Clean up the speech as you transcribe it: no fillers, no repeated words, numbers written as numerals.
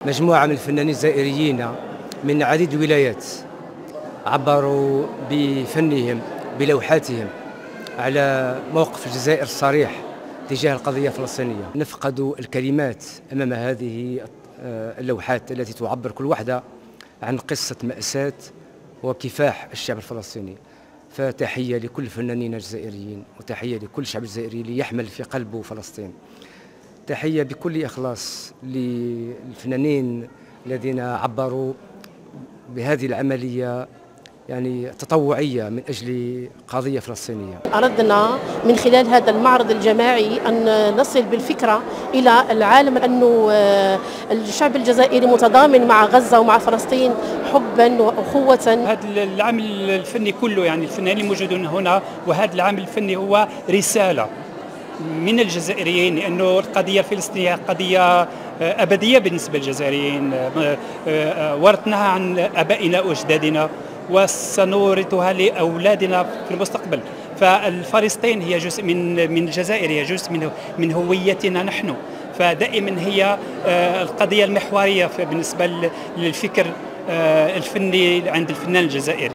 مجموعة من الفنانين الجزائريين من عديد الولايات عبروا بفنهم بلوحاتهم على موقف الجزائر الصريح تجاه القضية الفلسطينية. نفقد الكلمات أمام هذه اللوحات التي تعبر كل واحدة عن قصة مأساة وكفاح الشعب الفلسطيني. فتحية لكل الفنانين الجزائريين وتحية لكل الشعب الجزائري ليحمل في قلبه فلسطين. تحية بكل إخلاص للفنانين الذين عبروا بهذه العملية يعني تطوعية من أجل قضية فلسطينية. أردنا من خلال هذا المعرض الجماعي أن نصل بالفكرة إلى العالم أنه الشعب الجزائري متضامن مع غزة ومع فلسطين حبا وأخوة. هذا العمل الفني كله يعني الفنانين الموجودون هنا، وهذا العمل الفني هو رسالة من الجزائريين، لأنه القضية الفلسطينية قضية أبدية بالنسبة للجزائريين، ورثناها عن آبائنا وأجدادنا وسنورثها لأولادنا في المستقبل. فالفلسطين هي جزء من الجزائر، هي جزء من هويتنا نحن، فدائما هي القضية المحورية بالنسبة للفكر الفني عند الفنان الجزائري.